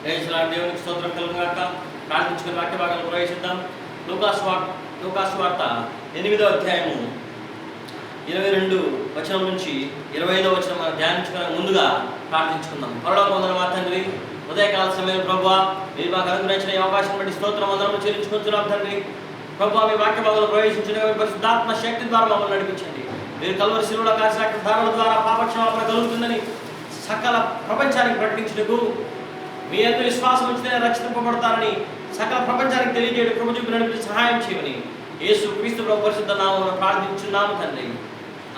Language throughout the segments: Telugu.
దేవునికి స్తోత్రం కలుగుగాక. ప్రార్థించుకుని వాక్య భాగాలు ప్రవేశిద్దాం. లూకాసు వార్త 8వ అధ్యాయము 22 వచనం నుంచి 25వ వచనం మనం ధ్యానించుకునే ముందుగా ప్రార్థించుకుందాం. పరలోకమందున మా తండ్రి, ఉదయకాల సమయంలో ప్రభువా, మీరు మాకు అనుగ్రహించిన ఈ అవకాశం బట్టి స్తోత్రం వందనములు చెల్లించుకుంటున్నాం తండ్రి. ప్రభువా, మీ వాక్య భాగంలో ప్రవేశించిన పరిశుద్ధాత్మ శక్తి ద్వారా మమ్మల్ని నడిపించండి. మీరు కలువరి శిలువలో కాసిన ధారల ద్వారా పాపక్షమాపణ కలుగుతుందని సకల ప్రపంచానికి ప్రకటించుటకు, మీ యందు విశ్వాసం ఉంచితే రక్షింపబడతారని సకల ప్రపంచానికి తెలియజేయడం కృప చూపి నడిపించి సహాయం చేయమని యేసు క్రీస్తు ప్రభు పరిశుద్ధ నామమున ప్రార్థించున్నాము తండ్రి.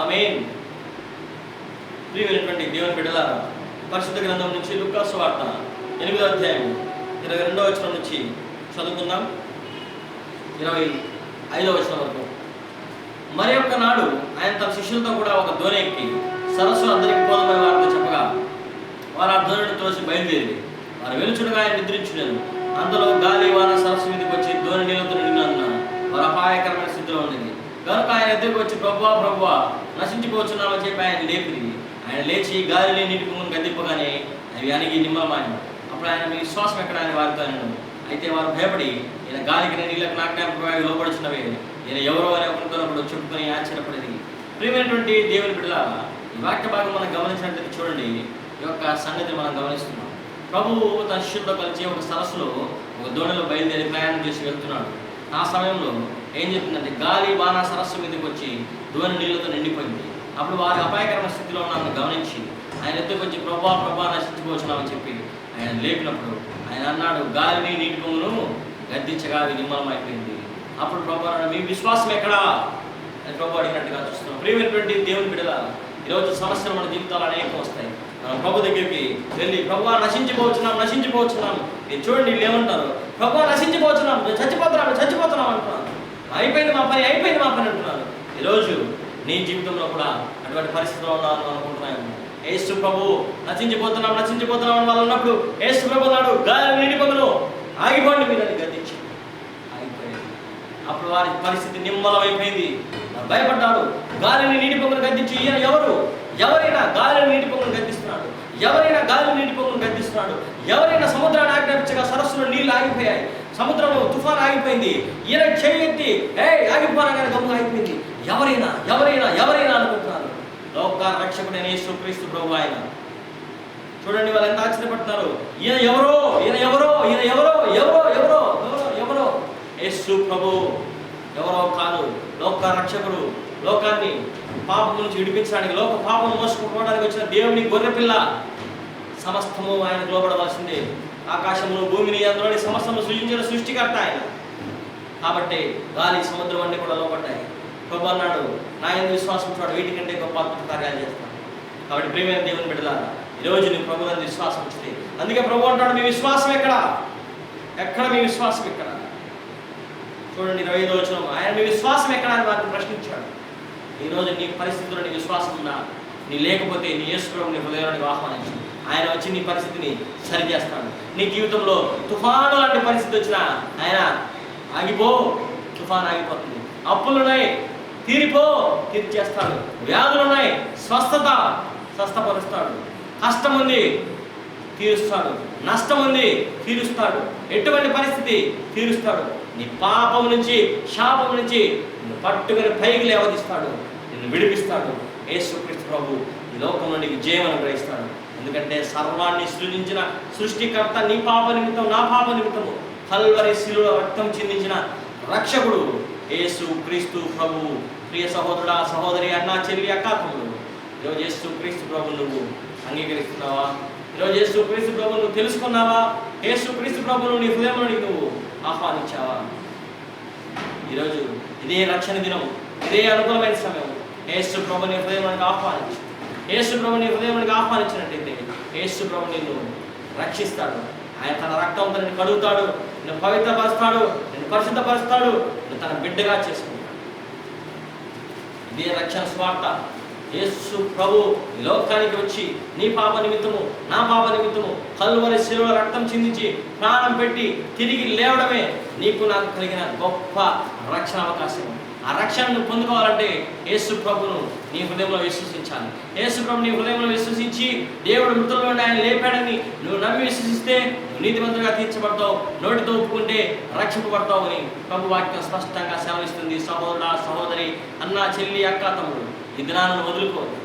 ఆమేన్. ప్రియమైనటువంటి దేవుని బిడ్డలారా, పరిశుద్ధ గ్రంథం నుంచి లూకాసు వార్త 8వ అధ్యాయం 22వ వచనం నుంచి చదువుకుందాం. 25వ వచనం వరకు. మరి ఒక్క నాడు ఆయన తన శిష్యులతో కూడా ఒక దోణి ఎక్కి సరస్సు అందరికి పోదమని వారితో చెప్పగా, వారు ఆ దోణిని తోసి బయలుదేరి వారు వెలుచుడుగా ఆయన నిద్రించున్నాను. అందులో గాలి వాన సరస్సు మీదకి వచ్చి దోణి నీళ్ళతో నిండినందున వారు అపాయకరమైన స్థితిలో ఉన్నది. కనుక ఆయన ఎదురుకు వచ్చి, ప్రభువా ప్రభువా, నశించిపోతున్నామని చెప్పి ఆయన లేపిరి. ఆయన లేచి గాలిని నీటి పొంగును గద్దింపగానే అవి అణిగి నిమ్మలమాయను. అప్పుడు ఆయన, మీ విశ్వాసం ఎక్కడ అని వారితో అన్నాను. అయితే వారు భయపడి, ఈయన గాలికి నీళ్ళకు నాజ్ఞాపకం లోపడుచున్నవే, ఈయన ఎవరో అని ఒకరితో చెప్పుకొని ఆశ్చర్యపడేది. ప్రియమైనటువంటి దేవుని బిడ్డలారా, ఈ వాక్య భాగం మనం గమనించినట్లయితే చూడండి, ఈ యొక్క సంగతిని మనం గమనిస్తున్నాం. ప్రభువు తన శిష్యులతో కలిసి ఒక సరస్సులో ఒక దోణిలో బయలుదేరి ప్రయాణం చేసి వెళ్తున్నాడు. ఆ సమయంలో ఏం చెప్తుందంటే, గాలి వాన సరస్సు మీదకి వచ్చి దోణి నీళ్ళతో నిండిపోయింది. అప్పుడు వారి అపాయకరమైన స్థితిలో ఉన్నామని గమనించి ఆయన ఎత్తుకు వచ్చి, ప్రభా ప్రభా, నశించిపోతున్నామని చెప్పి ఆయన లేపినప్పుడు ఆయన అన్నాడు, గాలిని నీటి పొంగును గద్దించగా అవి నిమ్మలమైపోయింది. అప్పుడు ప్రభా, మీ విశ్వాసం ఎక్కడా అని ప్రభు అడిగినట్టుగా చూస్తున్నాం. ప్రియమైనటువంటి దేవుని బిడ్డలారా, ఈరోజు సమస్యలు మన జీవితాలు అనేకం వస్తాయి. మనం ప్రభు దగ్గరికి వెళ్ళి, ప్రభువా నశించిపోతున్నాం మీరు చూడండి, వీళ్ళు ఏమంటారు, ప్రభువా నశించిపోతున్నాం, చచ్చిపోతున్నాం అంటున్నారు. అయిపోయింది మా పని అంటున్నారు. ఈరోజు నీ జీవితంలో కూడా అటువంటి పరిస్థితిలో ఉన్నాను అనుకుంటున్నాము. యేసు ప్రభు నశించిపోతున్నాం అని వాళ్ళు ఉన్నప్పుడు యేసు ప్రభు నాడు గాలి నీటి పొంగును ఆగిపోండి మీరు అని గద్దించి ఆగిపోయింది. అప్పుడు వారి పరిస్థితి నిమ్మలమైపోయింది. భయపడ్డాడు. గాలిని నీటి పొంగును గద్దించి, ఈయన ఎవరైనా గాలిని నీటి పొంగును గద్దిస్తున్నాడు, ఎవరైనా సముద్రాన్ని ఆజ్ఞాపించగా సరస్సులో నీళ్లు ఆగిపోయాయి, సముద్రంలో తుఫాను ఆగిపోయింది, ఈయన చేయెత్తి ఆగిపోనగానే గమ్ము ఆగిపోయింది. ఎవరైనా అనుకుంటున్నారు. లోక రక్షకుడైన యేసు క్రీస్తు ప్రభు ఆయన. చూడండి, వాళ్ళు ఎంత ఆశ్చర్యపడుతున్నారు. ఈయన ఎవరో యేసు ప్రభు ఎవరో కాదు, లోక రక్షకుడు. లోకాన్ని పాపం నుంచి విడిపించడానికి, లోక పాపం మోసుకుపోవడానికి వచ్చిన దేవుని గొర్రెపిల్ల. సమస్తము ఆయనకు లోబడవలసిందే. ఆకాశమును భూమిని అందులోని సమస్తము సృజించిన సృష్టికర్త ఆయన. కాబట్టి గాలి సముద్రం అన్నీ కూడా లోబడ్డాయి. ప్రభు అన్నాడు, నా యందు విశ్వాసం చూడ వీటికంటే గొప్ప అద్భుత కార్యాలు చేస్తాను. కాబట్టి ప్రియమైన దేవుని బిడ్డలారా, ఈరోజు నువ్వు ప్రభు నందు విశ్వాసం ఉంచితే, అందుకే ప్రభు అంటాడు, మీ విశ్వాసం ఎక్కడ మీ విశ్వాసం ఎక్కడ? చూడండి 25వ వచనం. ఆయన, మీ విశ్వాసం ఎక్కడ అని వారిని ప్రశ్నించాడు. ఈరోజు నీ పరిస్థితుల్లో నీ విశ్వాసం ఉందా? నీ లేకపోతే నీ యేసు ప్రభువుని నీ హృదయానికి ఆహ్వానించు. ఆయన వచ్చి నీ పరిస్థితిని సరిచేస్తాడు. నీ జీవితంలో తుఫాను లాంటి పరిస్థితి వచ్చినా ఆయన ఆగిపో, తుఫాను ఆగిపోతుంది. అప్పులున్నాయి, తీర్చేస్తాడు. వ్యాధులున్నాయి, స్వస్థపరుస్తాడు. కష్టం ఉంది, తీరుస్తాడు. నష్టం ఉంది, తీరుస్తాడు. ఎటువంటి పరిస్థితి తీరుస్తాడు. నీ పాపం నుంచి, శాపం నుంచి నిన్ను పట్టుకుని పైకి లేవదీస్తాడు, నిన్ను విడిపిస్తాడు. యేసు క్రీస్తు ప్రభు ఈ లోకంలో నీకు విజయం అనుగ్రహిస్తాడు. ఎందుకంటే సర్వాన్ని సృజించిన సృష్టికర్త నీ పాప నిమిత్తం, నా పాప నిమిత్తము కల్వరి శిలువలో రక్తం చిందించిన రక్షకుడు యేసు క్రీస్తు ప్రభు. ప్రియ సహోదరుడా, సహోదరి, అన్నా, చెల్లి, అక్క, తమ్ముడు, ఈరోజు యేసు క్రీస్తు ప్రభు నువ్వు అంగీకరిస్తున్నావా? ఈరోజు యేసు క్రీస్తు ప్రభు నువ్వు తెలుసుకున్నావా? యేసు క్రీస్తు ప్రభును నీ హృదయంలోనికి నువ్వు ఆహ్వానించావా? ఈరోజు ఇదే రక్షణ దినం, ఇదే అనుకూలమైన సమయం. యేసు ప్రభుని హృదయంలోనికి ఆహ్వానించు. యేసు ప్రభుని హృదయంలోనికి ఆహ్వానించినట్టయితే యేసు ప్రభు నిన్ను రక్షిస్తాడు. ఆయన తన రక్తంతో నిన్ను కడుగుతాడు, నిన్ను పవిత్రపరుస్తాడు, నిన్ను పరిశుద్ధపరుస్తాడు, నిన్ను తన బిడ్డగా చేసుకుంటాడు. ఇదే రక్షణ స్వార్థ. యేసు ప్రభు ఈ లోకానికి వచ్చి నీ పాప నిమిత్తము, నా పాప నిమిత్తము కల్వరి శిలువలో రక్తం చిందించి ప్రాణం పెట్టి తిరిగి లేవడమే నీకు నాకు కలిగిన గొప్ప రక్షణ అవకాశం. ఆ రక్షణను పొందుకోవాలంటే యేసు ప్రభును నీ హృదయంలో విశ్వసించాలి. యేసు ప్రభు నీ హృదయంలో విశ్వసించి దేవుడు మృతుల్లో నుండి ఆయన లేపాడని నువ్వు నమ్మి విశ్వసిస్తే నువ్వు నీతిమంతులుగా తీర్చబడతావు, నోటితో ఒప్పుకుంటే రక్షింపబడతావు అని ప్రభు వాక్యం స్పష్టంగా సెలవిస్తుంది. సహోదరుడా, సహోదరి, అన్న, చెల్లి, అక్క, తమ్ముడు, ఈ దినాన్ని వదులుకోవద్దు.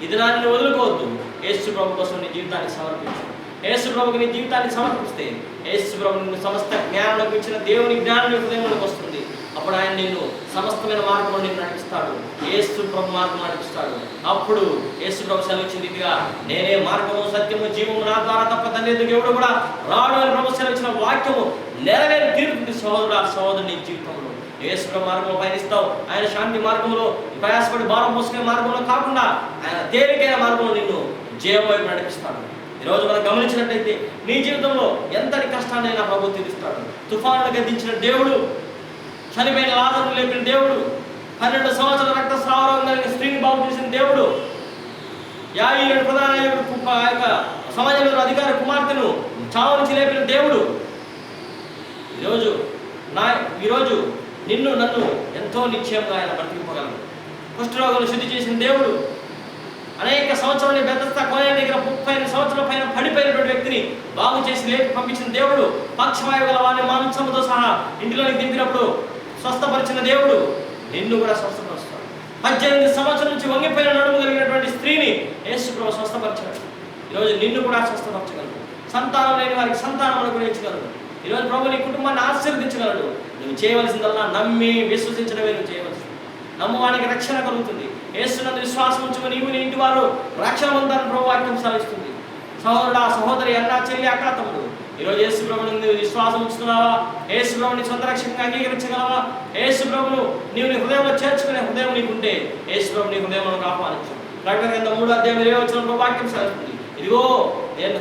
ఈ దినాన్ని వదులుకోవద్దు. యేసు ప్రభు కోసం నీ జీవితాన్ని సమర్పించు. యేసు ప్రభుకి నీ జీవితాన్ని సమర్పిస్తే యేసు ప్రభు నిన్ను సమస్త జ్ఞానం ఇచ్చిన దేవుని జ్ఞానం హృదయంలోకి వస్తుంది. అప్పుడు ఆయన నిన్ను సమస్తమైన మార్గంలో నిన్ను నడిపిస్తాడు. యేసు ప్రభు మార్గం నడిపిస్తాడు. అప్పుడు యేసు ప్రభు సెలవిచ్చిన రీతిగా నేనే మార్గము, సత్యము, జీవము, నా ద్వారా తప్ప తండ్రి ఎదుగు ఎవడు కూడా రాడు అని ప్రభు సెలవిచ్చిన వాక్యము నెరవేరి తీరుతుంది. సహోదరుడా, సహోదరుని జీవితంలో యేసు ప్రభు మార్గంలో పయనిస్తావు. ఆయన శాంతి మార్గంలో, ప్రయాసపడి భారం మోసుకునే మార్గంలో కాకుండా ఆయన తేలికైన మార్గంలో నిన్ను జయం వైపు నడిపిస్తాడు. ఈరోజు మనం గమనించినట్లయితే నీ జీవితంలో ఎంతటి కష్టాన్నైనా ప్రభు తీరుస్తాడు. తుఫానులు గద్దించిన దేవుడు, చనిపోయిన లాజరును లేపిన దేవుడు, 12 సంవత్సరాల రక్తస్రావం కలిగిన స్త్రీని బాగు చేసిన దేవుడు, యాయీయుడు ప్రధాన సమాజంలో అధికార కుమార్తెను చావు నుంచి లేపిన దేవుడు ఈరోజు నిన్ను నన్ను ఎంతో నిశ్చయంగా ఆయన బ్రతికింపగలడు. కుష్ఠరోగులు శుద్ధి చేసిన దేవుడు, అనేక సంవత్సరాలు బెతస్తా కోనే దగ్గర 30 సంవత్సరాల పైన పడిపోయినటువంటి వ్యక్తిని బాగు చేసి లేపి పంపించిన దేవుడు, పక్షవాయువు గల వారిని మాంసముతో సహా ఇంటిలోనికి దింపినప్పుడు స్వస్థపరిచిన దేవుడు నిన్ను కూడా స్వస్థపరుస్తాడు. 18 సంవత్సరాల నుంచి వంగిపోయిన నడుము కలిగినటువంటి స్త్రీని యేసు ప్రభు స్వస్థపరిచాడు. ఈరోజు నిన్ను కూడా స్వస్థపరచగలడు. సంతానం లేని వారికి సంతానం అనుగ్రహించగలడు. ఈరోజు ప్రభు నీ కుటుంబాన్ని ఆశీర్వదించగలడు. నువ్వు చేయవలసిందల్లా నమ్మి విశ్వసించడమే నువ్వు చేయవలసింది. నమ్మువానికి రక్షణ కలుగుతుంది. యేసునందు విశ్వాసం ఉంచుకుని నీవు నీ ఇంటి వారు రక్షణ పొందాలని ప్రభు వాక్యం సెలవిస్తుంది. సహోదరుడా, సహోదరి, అన్న, చెల్లి, అక్క, తమ్ముడు, ఈరోజు యేసు ప్రభువుని విశ్వాసం ఉంచుతున్నావా? యేసు ప్రభువుని సొంత రక్షణగా అంగీకరించగలవా? యేసు ప్రభువును నీవు నీ హృదయంలో చేర్చుకునే హృదయం నీకుంటే యేసు ప్రభు నీ హృదయంలో ఆహ్వానించు. ప్రకటన గ్రంథం 3:20 వాక్యం సెలవిస్తుంది. ఇదిగో నేను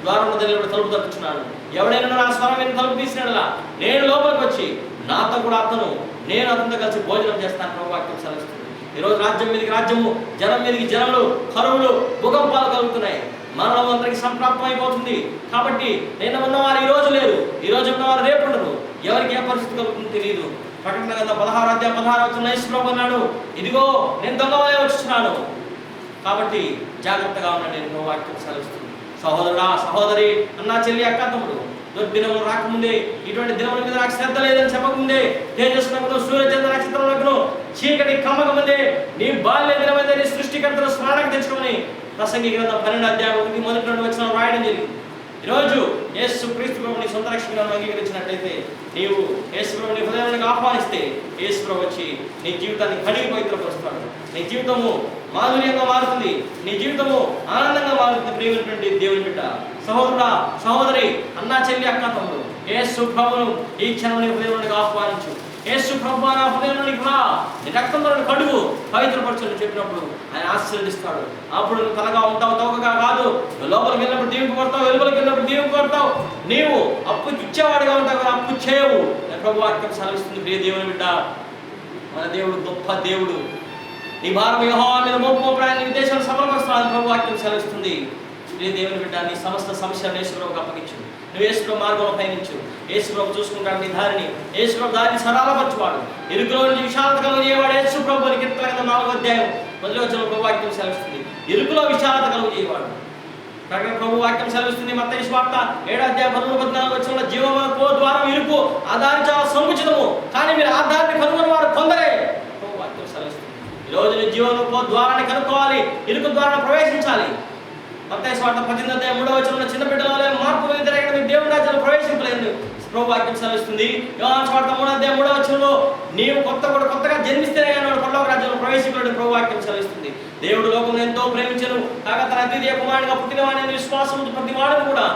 ద్వారంలో తెలియబడి తలుపు తట్టుచున్నాను. ఎవడైనా నా స్వరం విని తలుపు తీసినట్లా నేను లోపలికి వచ్చి నాతో కూడా నేను అతనితో కలిసి భోజనం చేస్తాను ప్రభు వాక్యం సెలవిస్తుంది. ఈరోజు రాజ్యం మీదకి రాజ్యము, జనం మీదకి జనములు, కరువులు, భూకంపాలు కలుగుతున్నాయి. మరణం అందరికి సంప్రాప్తం అయిపోతుంది. కాబట్టి నిన్న ఉన్నవారు ఈరోజు లేరు, ఈరోజు ఉన్నవారు రేపు ఉండరు. ఎవరికి ఏ పరిస్థితి కలుగుతుందో తెలియదు. ప్రకటన గ్రంథం 16:16 యేసు ప్రభు అన్నాడు, ఇదిగో నేను దొంగవలే వచ్చున్నాను. కాబట్టి జాగ్రత్తగా ఉండండి నేను వాక్యం సెలవిస్తుంది. సహోదరుడా, సహోదరి, అన్న, చెల్లి, అక్క, తమ్ముడు, దుర్దినములు రాకముందే, ఇటువంటి దినముల మీద నాకు శ్రద్ధ లేదని చెప్పకముందే, తేజస్సునకును సూర్యచంద్ర నక్షత్రములకును చీకటి కమ్మకముందే నీ బాల్య దినమైతే నీ సృష్టికర్తను స్మరణకు తెచ్చుకొని ప్రసంగి గ్రంథం 12:1 రాయడం జరిగింది. ఈరోజు యేసు క్రీస్తు ప్రభుని సొంత రక్షణగా అంగీకరించినట్లయితే, నీవు యేసు ప్రభుని హృదయానికి ఆహ్వానిస్తే యేసు ప్రభు వచ్చి నీ జీవితాన్ని కడిగి పవిత్రపరుస్తాడు. నీ జీవితము మాధుర్యంగా మారుతుంది. నీ జీవితము ఆనందంగా మారుతుంది. ప్రియమైనటువంటి దేవుని బిడ్డ, సహోదరుడా, సహోదరి, అన్న, చెల్లి, అక్క, తమ్ముడు, యేసు ప్రభువును ఈ క్షణం నీ హృదయానికి ఆహ్వానించు. యేసు ప్రభు నా హృదయంలోనికి రా, నీ రక్తంలో కడుగు, పవిత్రపరచని చెప్పినప్పుడు ఆయన ఆశీర్వదిస్తాడు. అప్పుడు నువ్వు తలగా ఉంటావు, తోకగా కాదు. నువ్వు లోపలికి వెళ్ళినప్పుడు దీవింపబడతావు, వెలుపలికి వెళ్ళినప్పుడు దీవింపబడతావు. నీవు అప్పుకి ఇచ్చేవాడిగా ఉంటావు కానీ అప్పు చేయవు. ప్రభు వాక్యం సెలవిస్తుంది. ప్రియ దేవుని బిడ్డ, మన దేవుడు గొప్ప దేవుడు. నీ భారం యెహోవా మీద మోపుమోపుడు ఆయన నీ దేశాన్ని సఫలపరుస్తాడని ప్రభు వాక్యం సెలవిస్తుంది. ప్రియ దేవుని బిడ్డ, నీ సమస్త సమస్యలను యేసు ప్రభువుకు అప్పగించు. నువ్వు యేసు ప్రభు మార్గంలో పయనించు. యేసు ప్రభు చూసుకుంటాడు నీ దారిని. యేసు ప్రభు దారిని సరళపరచువాడు. ఇరుకులో నుంచి విశాలత కలుగజేయవాడు యేసు ప్రభు అని కీర్తన గ్రంథం 4:1 ప్రభు వాక్యం సెలవిస్తుంది. ఇరుకులో విశాలత కలుగజేయవాడు. ప్రకటన ప్రభు వాక్యం సెలవిస్తుంది. మత్తయి సువార్త 7:13-14 జీవమున పో ద్వారం ఇరుకు, ఆ దారి చాలా సముచితము, కానీ మీరు ఆ దారిని కనుగొని వారు కొందరే ప్రభు వాక్యం సెలవిస్తుంది. ఈరోజు నీ జీవమున పో ద్వారాన్ని కనుక్కోవాలి, ఇరుకు ద్వారాన్ని ప్రవేశించాలి. మత్తయి సువార్త 18:3 చిన్న బిడ్డల వలె మార్పు వ్యతిరేకంగా మీ దేవుని రాజ్యంలో ప్రవేశించలేదు ప్రభు వాక్యం సెలవిస్తుంది. యోహాను సువార్త 3:3 నీవు కొత్తగా జన్మిస్తేనే కానీ వాడు పరలోక రాజ్యంలో ప్రవేశించలేడు ప్రభు వాక్యం సెలవిస్తుంది. దేవుడు లోకమును ఎంతో ప్రేమించను కాక తన అద్వితీయ కుమారునిగా పుట్టిన వాడిని విశ్వాసం ప్రతి వాడిని కూడా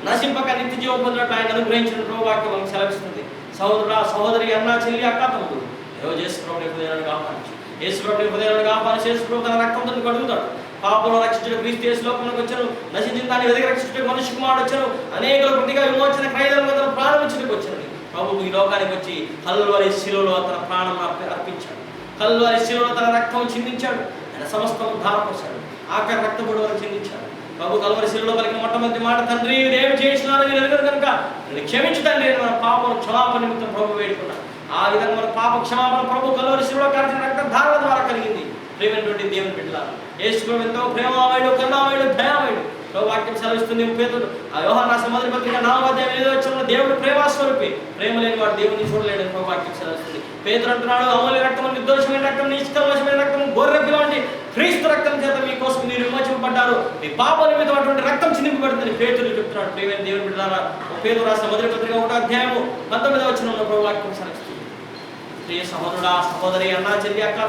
నశింపక నిత్య జీవం పొందినట్టు ఆయన అనుగ్రహించిన ప్రభు వాక్యం మనకు సెలవిస్తుంది. సహోదరుడా, సహోదరి, అన్న, చెల్లి, అక్క, తమ్ముడు, ఈరోజు యేసు ప్రభువుని హృదయానికి ఆహ్వానించు. యేసు ప్రభువుని హృదయానికి ఆహ్వానించి యేసు ప్రభు తన రక్తంతో కడుగుతాడు. పాపంలో రక్షించిన క్రీస్తు యేసు లోకంలోకి వచ్చాను, నశించిన దాన్ని వెతికి రక్షించడానికి మనిషి కుమారుడు వచ్చాను, అనేకుల ప్రతిగా విమోచన క్రైదల తన ప్రారంభించడానికి వచ్చాను. ప్రభు ఈ లోకానికి వచ్చి కల్వరి శిలువలో తన ప్రాణం అర్పించాడు. కల్వరి శిలువలో తన రక్తం చిందించాడు. ఆయన సమస్తము ధారపోశాడు. ఆఖరి రక్తపొడి వరకు చిందించాడు. ప్రభు కల్వరి శిలువలో పలికిన మొట్టమొదటి మాట, తండ్రి ఏమి చేసినారో మీరు ఎరుగరు కనుక నేను క్షమించు తండ్రి అని మన పాపం క్షమాపణ నిమిత్తం ప్రభు వేడుకున్నాడు. ఆ విధంగా మన పాప క్షమాపణ ప్రభు కల్వరి శిలువలో కార్చిన రక్త ధారణ ద్వారా కలిగింది. ప్రేమైనటువంటి దేవుని బిడ్డలారా, యేసు ప్రభు ఎంతో ప్రేమమయుడు, కరుణామయుడు, దయామయుడు. వాక్యం సెలవిస్తుంది పేతురు ఆ యోహాను రాసిన మొదటి పత్రిక 4వ అధ్యాయం 8వ వచనంలో దేవుడు ప్రేమస్వరూపి, ప్రేమ లేని వాడు దేవుడిని చూడలేడని వాక్యం సెలవిస్తుంది. పేతురు అంటున్నాడు, అమూల్య రక్తం, నిర్దోషమైన రక్తం, నిష్కల్మషమైన రక్తం, గొర్రె పిల్ల వంటి క్రీస్తు రక్తం చేత మీకోసం మీరు విమోచింపబడ్డారు, మీ పాప నిమిత్తం అటువంటి రక్తం చిందింపబడుతుందని పేతురు చెప్తున్నాడు. ప్రేమైన దేవుని బిడ్డలారా, పేతురు రాసిన మొదటి పత్రిక 1వ అధ్యాయం 19వ వచనంలో ప్రభు వాక్యం సెలవిస్తుంది. ప్రియ సహోదరుడా, సహోదరి, అన్నా, చెల్లి, అక్క,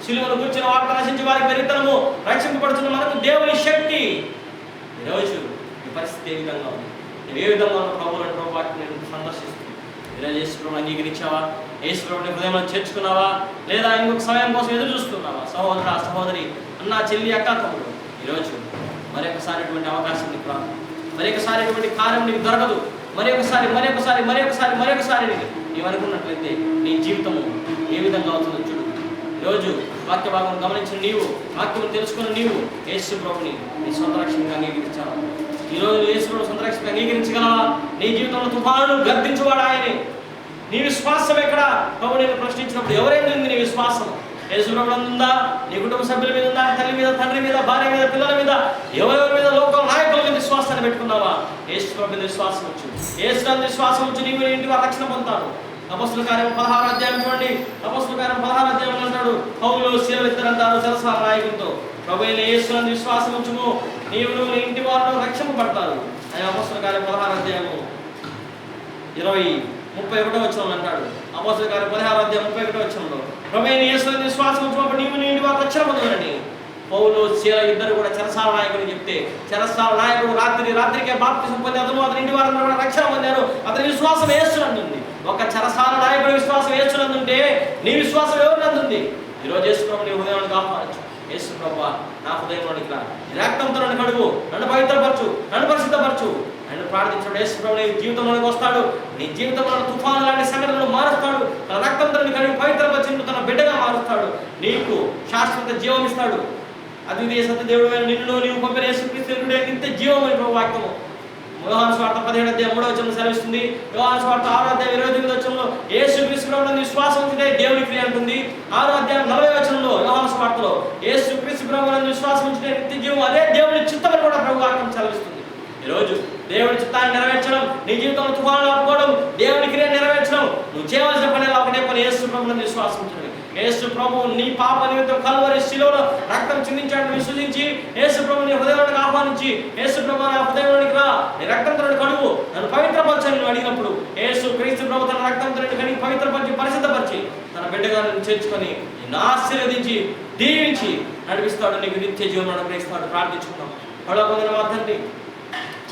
సిలువను కూర్చున్న వార్త నశించి వారికి పెరిగితనము, రక్షింపబడుతున్న మనకు దేవుని శక్తి. ఈరోజు ఈ పరిస్థితి ఏ విధంగా ఉంది? నువ్వు ఏ విధంగా ఉన్న ప్రభు వాటిని నేను సందర్శిస్తుంది. ఈరోజు యేసు ప్రభువుని అంగీకరించావా? యేసు ప్రభువుని హృదయంలో చేర్చుకున్నావా? లేదా ఇంకొక సమయం కోసం ఎదురు చూస్తున్నావా? సహోదరా, సహోదరి, అన్న, చెల్లి, అక్క, తమ్ముడు, ఈరోజు మరొకసారి అటువంటి అవకాశం నీకు రాదు, మరొకసారి అటువంటి కార్యం నీకు దొరకదు. మరొకసారి నీవు అనుకున్నట్లయితే నీ జీవితము ఏ విధంగా అవుతుందో చూడు. ఈరోజు వాక్య భాగం గమనించిన నీవు, వాక్యం తెలుసుకున్న నీవు యేసు ప్రభుని నీ సొంత రక్షణగా అంగీకరించావా? ఈరోజు యేసు ప్రభు సొంత రక్షణగా అంగీకరించగలవా? నీ జీవితంలో తుఫాను గర్దించువాడు ఆయనే. నీ విశ్వాసం ఎక్కడ? ప్రభు నేను ప్రశ్నించినప్పుడు ఎవరైనా ఉంది నీ విశ్వాసం? యేసు ప్రభు ఉందా? నీ కుటుంబ సభ్యుల మీద ఉందా? తల్లి మీద, తండ్రి మీద, భార్య మీద, పిల్లల మీద, ఎవరెవరి మీద, లోకం నాయకుల మీద విశ్వాసాన్ని పెట్టుకున్నావా? యేసు ప్రభు మీద విశ్వాసం వచ్చు. యేసు విశ్వాసం వచ్చి నీవు ఇంటి రక్షణ పొందుతాడు. అపొస్తలుల కార్యం 16వ అధ్యాయం చూడండి. అపొస్తలుల కార్యం 16వ అధ్యాయం అంటాడు, పౌలు శీలలు ఇద్దరంటారు చెరసాల నాయకులతో, ప్రభు అయిన యేసు నందు విశ్వాసం ఉంచుము, నీవు నీ ఇంటి వారు రక్షింపబడతారు అని అపొస్తలుల కార్యం 16వ అధ్యాయము 31వ వచనం అంటాడు. అపొస్తలుల కార్యం 16వ అధ్యాయం 31వ వచనంలో ప్రభు అయిన యేసు నందు విశ్వాసం ఉంచుము, నీవు నీ ఇంటి వారు రక్షణ పొందుతారని పౌలు శీల ఇద్దరు కూడా చెరసాల నాయకుడు చెప్తే, చెరసాల నాయకుడు రాత్రికే బాప్తిసం పొంది అతని ఇంటి వారు కూడా రక్షణ పొందారు. అతని విశ్వాసం యేసునందుంది. ఒక చెరసాల నాయకుడి విశ్వాసం యేసునందుంటే నీ విశ్వాసం ఎవరినందుంది? ఈరోజు యేసు ప్రభు నీ హృదయాన్ని కాపాడచ్చు. యేసు ప్రభువా, నా హృదయంలోనికి రా, రక్తంతో నన్ను కడుగు, నన్ను పవిత్రపరచు, నన్ను పరిశుద్ధపరచు, నన్ను ప్రార్థించడం. యేసు ప్రభు నీ జీవితంలోనికి వస్తాడు. నీ జీవితంలో తుఫాను లాంటి సంఘటనలు మారుస్తాడు. తన రక్తంతో కడిగి పవిత్రపరిచి తన బిడ్డగా మారుస్తాడు. నీకు శాశ్వత జీవం ఇస్తాడు. అద్వితీయ సత్య దేవుడు నిన్ను నీవు పంపిన యేసుక్రీస్తు నిత్య జీవం అని ప్రభు వాక్యము యోహాను సువార్త 17వ అధ్యాయం 3వ వచనం సెలవిస్తుంది. యోహాను సువార్త 6వ అధ్యాయం 29వ వచనంలో యేసుక్రీస్తులో విశ్వాసం ఉంచితే దేవుని క్రియ అంటుంది. 6వ అధ్యాయం 40వ వచనంలో యోహాను సువార్తలో యేసుక్రీస్తులో విశ్వాసం ఉంచితే నిత్య జీవం, అదే దేవుని చిత్తమని కూడా ప్రభు వాక్యం సెలవిస్తుంది. ఈరోజు దేవుని చిత్తాన్ని నెరవేర్చడం, నీ జీవితంలో తుఫాను ఆపుకోవడం, దేవుని క్రియ నెరవేర్చడం, నువ్వు చేయవలసిన పని ఒకటే పని, యేసు ప్రభువుని విశ్వాసం ఉంచడం. యేసు ప్రభు నీ పాప నిమిత్తం కల్వరి శిలువలో రక్తం చిందించాడని విశ్వసించి యేసు ప్రభుని హృదయంలోకి ఆహ్వానించి, యేసు ప్రభు నా హృదయంలోనికి రా, నీ రక్తంతో కడుగు, నన్ను పవిత్రపరచని నువ్వు అడిగినప్పుడు యేసు క్రీస్తు ప్రభు తన రక్తంతో కడిగి పవిత్రపరిచి పరిశుద్ధపరిచి తన బిడ్డగా నిన్ను చేర్చుకొని నిన్ను ఆశీర్వదించి దీవించి నడిపిస్తాడు. నీకు నిత్య జీవనం అనుగ్రహిస్తాడు. ప్రార్థించుకున్నాం. పొందిన మా తండ్రి,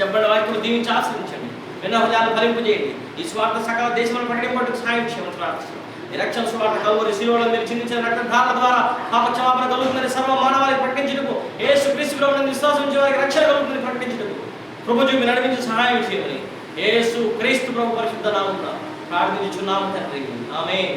చెప్పండి, వాక్యం దీవించి ఆశీర్వదించండి. విన్న హృదయాలను ఫలింపజేయండి. ఈ స్వార్థ సకల దేశంలో ప్రకటింపడానికి సహాయం చేయమని ప్రార్థిస్తున్నాం. ఈ రక్షణ సువార్త కల్వరి శిలువలో మీరు చిందించిన రక్తధారల ద్వారా పాప క్షమాపణ కలుగుతుందని సర్వ మానవాళికి ప్రకటించటకు, యేసుక్రీస్తులో విశ్వాసం ఉంచే వారికి రక్షణ కలుగుతుందని ప్రకటించటకు ప్రభు చూపి నడిపించి సహాయం చేయమని యేసు క్రీస్తు ప్రభు పరిశుద్ధ నామమున ప్రార్థించుచున్నాము తండ్రి. ఆమేన్.